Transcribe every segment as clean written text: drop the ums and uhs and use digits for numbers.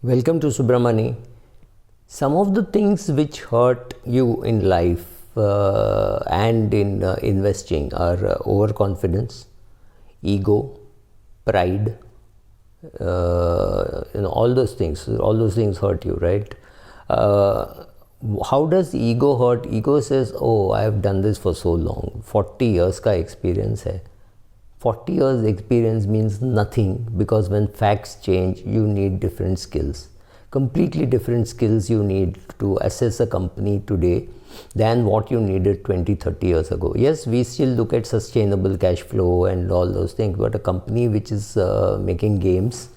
Welcome to Subramani. Some of the things which hurt you in life and in investing are overconfidence, ego, pride. All those things. All those things hurt you, right? Uh, how does ego hurt? Ego says, "Oh, I have done this for so long. 40 years का experience है." 40 years experience means nothing, because when facts change, you need different skills. Completely different skills you need to assess a company today than what you needed 20, 30 years ago. Yes, we still look at sustainable cash flow and all those things, but a company which is making games,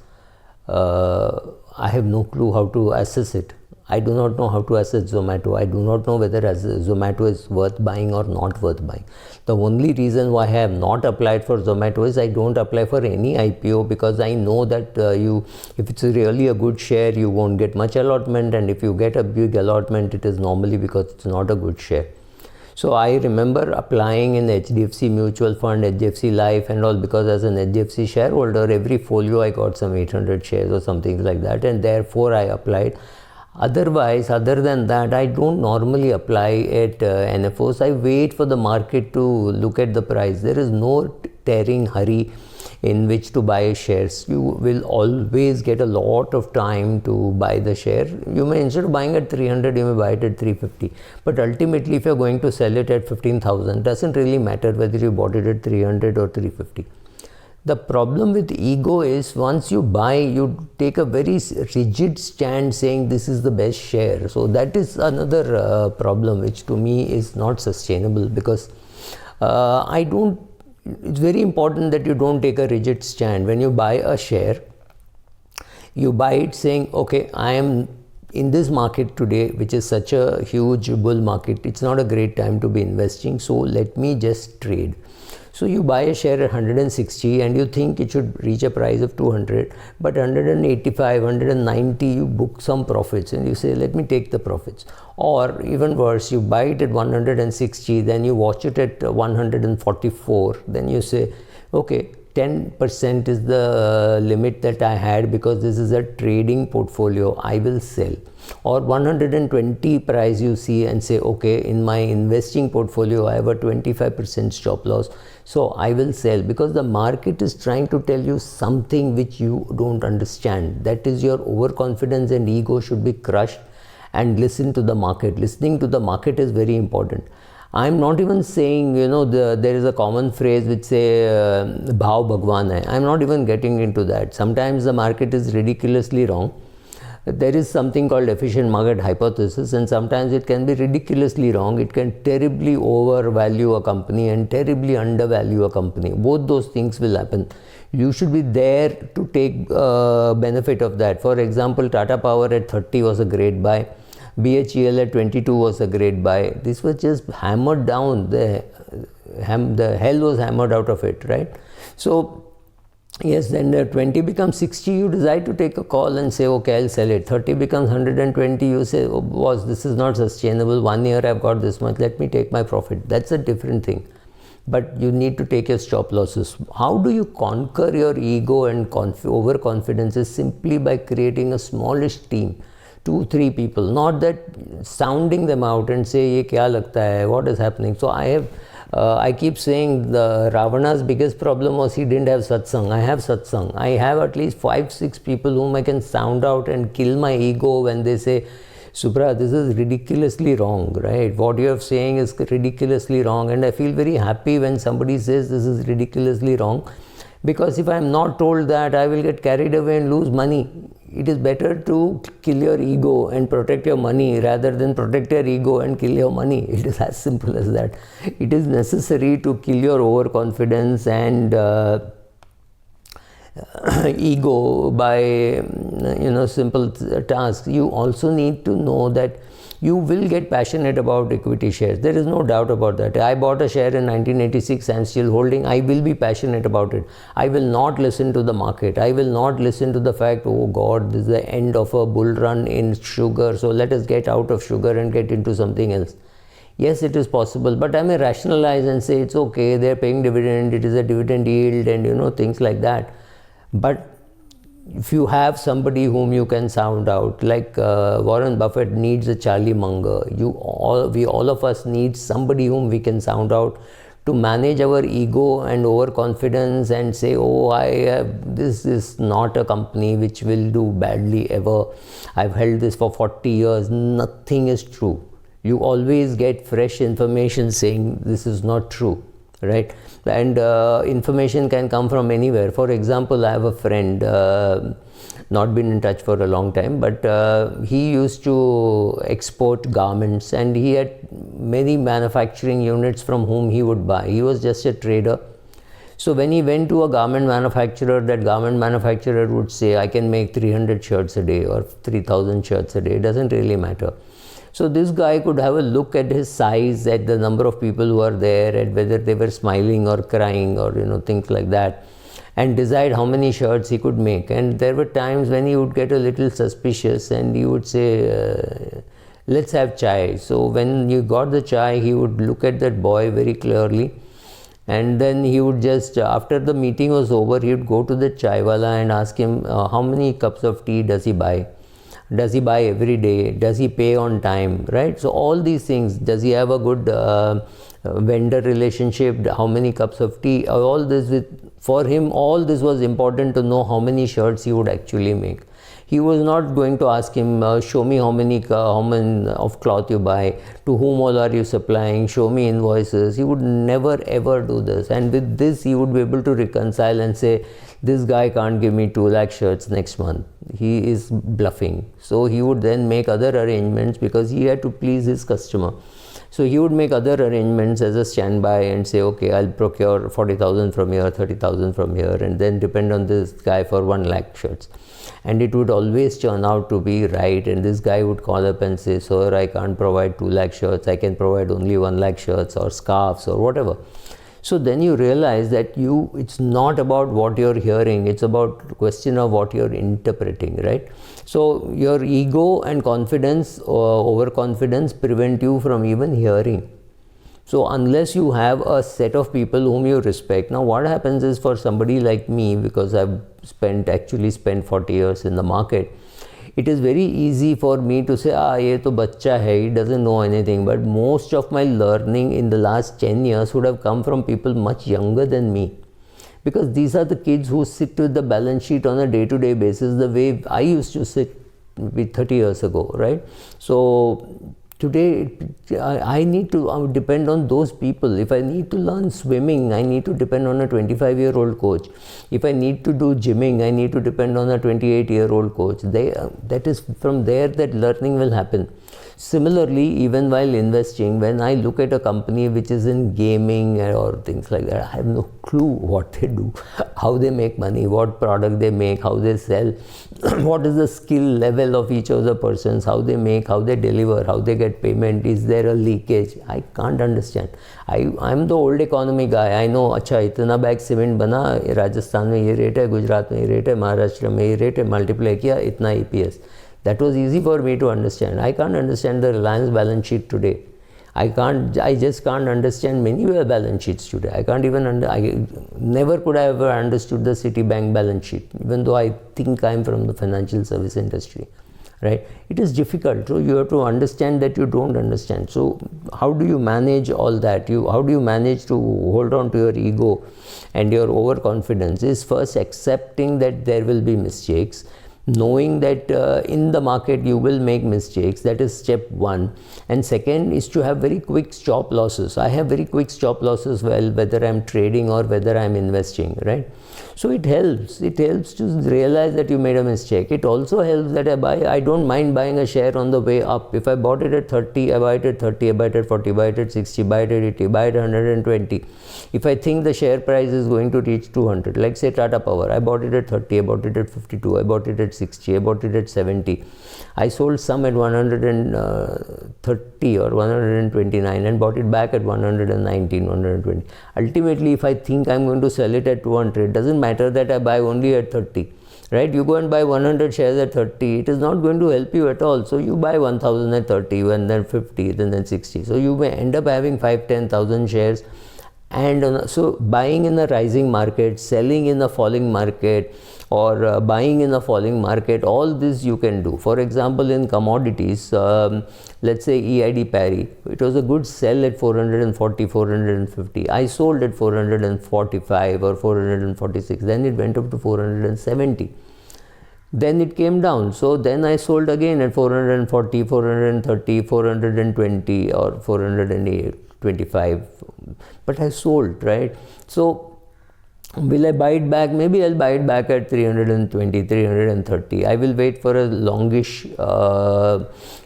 I have no clue how to assess it. I do not know how to assess Zomato. I do not know whether Zomato is worth buying or not worth buying. The only reason why I have not applied for Zomato is I don't apply for any IPO, because I know that if it's really a good share, you won't get much allotment, and if you get a big allotment, it is normally because it's not a good share. So I remember applying in HDFC Mutual Fund, HDFC Life and all, because as an HDFC shareholder, every folio I got some 800 shares or something like that, and therefore I applied. Otherwise, other than that, I don't normally apply at NFOs. I wait for the market to look at the price. There is no tearing hurry in which to buy shares. You will always get a lot of time to buy the share. You may, instead of buying at 300, you may buy it at 350. But ultimately, if you're going to sell it at 15,000, doesn't really matter whether you bought it at 300 or 350. The problem with ego is, once you buy, you take a very rigid stand saying this is the best share. So that is another problem, which to me is not sustainable, because it's very important that you don't take a rigid stand. When you buy a share, you buy it saying, okay, I am in this market today, which is such a huge bull market. It's not a great time to be investing, so let me just trade. So you buy a share at 160 and you think it should reach a price of 200, but 185, 190, you book some profits and you say, let me take the profits. Or even worse, you buy it at 160, then you watch it at 144, then you say, okay, 10% is the limit that I had, because this is a trading portfolio, I will sell. Or 120 price you see and say, okay, in my investing portfolio I have a 25% stop loss, so I will sell, because the market is trying to tell you something which you don't understand. That is, your overconfidence and ego should be crushed, and listen to the market. Listening to the market is very important. I'm not even saying, there is a common phrase which say, Bhav Bhagwan hai. I'm not even getting into that. Sometimes the market is ridiculously wrong. There is something called efficient market hypothesis, and sometimes it can be ridiculously wrong. It can terribly overvalue a company and terribly undervalue a company. Both those things will happen. You should be there to take benefit of that. For example, Tata Power at 30 was a great buy. BHEL at 22 was a great buy. This was just hammered down. The hell was hammered out of it, right? So yes, then 20 becomes 60, you decide to take a call and say, okay, I'll sell it. 30 becomes 120, you say, oh boss, this is not sustainable. 1 year I've got this much, let me take my profit. That's a different thing. But you need to take your stop losses. How do you conquer your ego and overconfidence? Is simply by creating a smallish team. 2-3 people, not that sounding them out and say, ye kya lagta hai, what is happening. So I keep saying the Ravana's biggest problem was he didn't have satsang. I have satsang. I have at least 5-6 people whom I can sound out and kill my ego when they say, Subra, this is ridiculously wrong, right? What you are saying is ridiculously wrong. And I feel very happy when somebody says this is ridiculously wrong, because if I am not told that, I will get carried away and lose money. It is better to kill your ego and protect your money rather than protect your ego and kill your money. It is as simple as that. It is necessary to kill your overconfidence and ego by simple tasks. You also need to know that you will get passionate about equity shares. There is no doubt about that. I bought a share in 1986 and still holding. I will be passionate about it. I will not listen to the market. I will not listen to the fact, oh God, this is the end of a bull run in sugar, so let us get out of sugar and get into something else. Yes, it is possible, but I may rationalize and say it's okay, they're paying dividend, it is a dividend yield, and things like that. But if you have somebody whom you can sound out, like Warren Buffett needs a Charlie Munger, all of us need somebody whom we can sound out to manage our ego and overconfidence and say, oh, this is not a company which will do badly ever. I've held this for 40 years. Nothing is true. You always get fresh information saying this is not true, right? And information can come from anywhere. For example, I have a friend, not been in touch for a long time, but he used to export garments, and he had many manufacturing units from whom he would buy. He was just a trader. So when he went to a garment manufacturer, that garment manufacturer would say, I can make 300 shirts a day or 3,000 shirts a day. It doesn't really matter. So this guy could have a look at his size, at the number of people who are there, at whether they were smiling or crying or things like that, and decide how many shirts he could make. And there were times when he would get a little suspicious and he would say, let's have chai. So when you got the chai, he would look at that boy very clearly, and then he would just, after the meeting was over, he would go to the chai wala and ask him how many cups of tea does he buy. Does he buy every day? Does he pay on time? Right? So all these things. Does he have a good vendor relationship? How many cups of tea? All this, for him, all this was important to know how many shirts he would actually make. He was not going to ask him, show me how many of cloth you buy, to whom all are you supplying, show me invoices. He would never ever do this. And with this, he would be able to reconcile and say, this guy can't give me 2 lakh shirts next month. He is bluffing. So he would then make other arrangements because he had to please his customer. So he would make other arrangements as a standby and say, okay, I'll procure 40,000 from here, 30,000 from here, and then depend on this guy for 1 lakh shirts. And it would always turn out to be right. And this guy would call up and say, sir, I can't provide 2 lakh shirts. I can provide only 1 lakh shirts or scarves or whatever. So then you realize that it's not about what you're hearing, it's about the question of what you're interpreting, right? So your ego and confidence or overconfidence prevent you from even hearing. So unless you have a set of people whom you respect, now what happens is, for somebody like me, because I've actually spent 40 years in the market, it is very easy for me to say, ye to bachcha hai, he doesn't know anything. But most of my learning in the last 10 years would have come from people much younger than me. Because these are the kids who sit with the balance sheet on a day-to-day basis the way I used to sit maybe 30 years ago, right? So today, I need to depend on those people. If I need to learn swimming, I need to depend on a 25-year-old coach. If I need to do gymming, I need to depend on a 28-year-old coach. That is from there that learning will happen. Similarly, even while investing, when I look at a company which is in gaming or things like that, I have no clue what they do, how they make money, what product they make, how they sell, what is the skill level of each of the persons, how they make, how they deliver, how they get payment, is there a leakage? I can't understand. I'm the old economy guy. I know, अच्छा इतना bag cement बना, राजस्थान में ये rate है, गुजरात में ये rate है, महाराष्ट्र में ये रेट है, मल्टीप्लाई किया इतना EPS. That was easy for me to understand. I can't understand the Reliance balance sheet today. I just can't understand many balance sheets today. I never could have ever understood the Citibank balance sheet, even though I think I'm from the financial service industry, right? It is difficult. So you have to understand that you don't understand. So how do you manage all that? How do you manage to hold on to your ego and your overconfidence? Is first accepting that there will be mistakes, knowing that in the market you will make mistakes. That is step one. And second is to have very quick stop losses. I have very quick stop losses, whether I'm trading or whether I'm investing, right? So it helps to realize that you made a mistake. It also helps that I don't mind buying a share on the way up. If I bought it at 30, I buy it at 30, I buy it at 40, buy it at 60, buy it at 80, buy it at 120. If I think the share price is going to reach 200, like say Tata Power, I bought it at 30, I bought it at 52, I bought it at 60, I bought it at 70. I sold some at 130 or 129 and bought it back at 119, 120. Ultimately, if I think I'm going to sell it at 200, it doesn't matter that I buy only at 30. Right? You go and buy 100 shares at 30, it is not going to help you at all. So you buy 1000 at 30 and then 50 and then 60. So you may end up having 5,000, 10,000 shares And so buying in a rising market, selling in a falling market, or buying in a falling market, all this you can do. For example, in commodities, let's say EID Parry, it was a good sell at 440, 450. I sold at 445 or 446. Then it went up to 470. Then it came down, so then I sold again at 440, 430, 420 or 425, but I sold, right? So will I buy it back? Maybe I'll buy it back at 320, 330. I will wait for a longish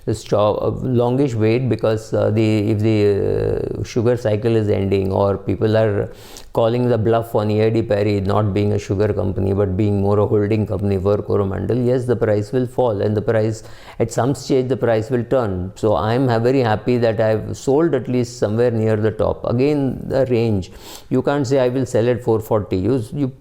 longish wait, because if the sugar cycle is ending, or people are calling the bluff on EID Parry not being a sugar company but being more a holding company for Coromandel, yes, the price will fall, and the price at some stage the price will turn. So I am very happy that I've sold at least somewhere near the top. Again, the range, you can't say I will sell at 440.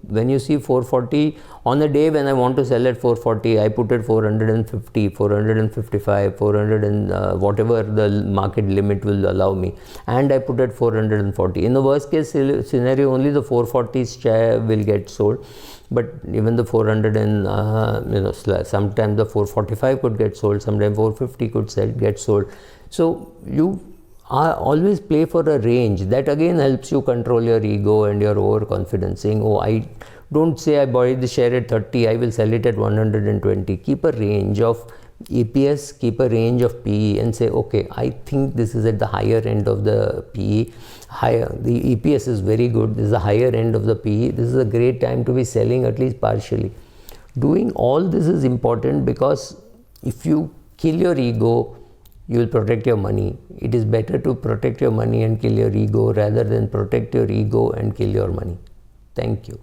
When you see 440 on a day when I want to sell at 440, I put it 450, 455, 400 and whatever the market limit will allow me, and I put at 440. In the worst case scenario, only the 440 share will get sold, but even the 400 and sometimes the 445 could get sold, sometimes 450 could get sold. So you always play for a range. That again helps you control your ego and your overconfidence, saying, oh, I don't say I buy the share at 30, I will sell it at 120. Keep a range of EPS, keep a range of PE, and say, okay, I think this is at the higher end of the PE. The EPS is very good, this is the higher end of the PE, this is a great time to be selling, at least partially. Doing all this is important, because if you kill your ego, you will protect your money. It is better to protect your money and kill your ego rather than protect your ego and kill your money. Thank you.